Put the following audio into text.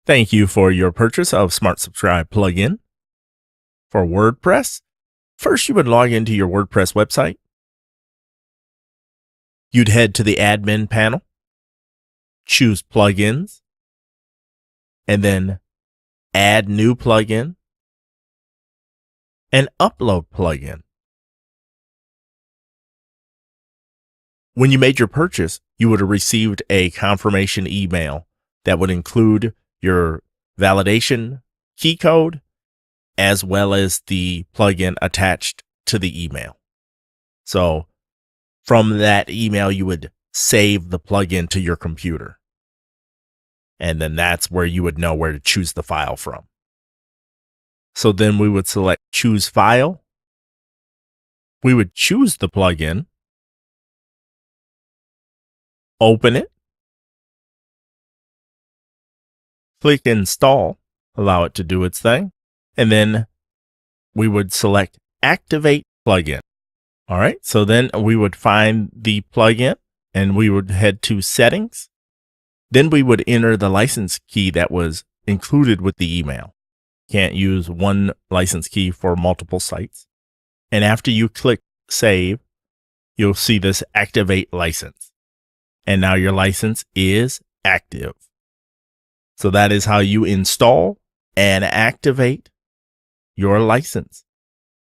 Thank you for your purchase of Smart Subscribe plugin for WordPress. First, you would log into your WordPress website. You'd head to the admin panel, choose plugins, and then add new plugin and upload plugin. When you made your purchase, you would have received a confirmation email that would include your validation key code as well as the plugin attached to the email. So from that email, you would save the plugin to your computer. And then that's where you would know where to choose the file from. So then we would select choose file. We would choose the plugin, open it, click install, allow it to do its thing, and then we would select activate plugin. All right, so then we would find the plugin and we would head to settings. Then we would enter the license key that was included with the email. Can't use one license key for multiple sites. And after you click save, you'll see this activate license. And now your license is active. So that is how you install and activate your license.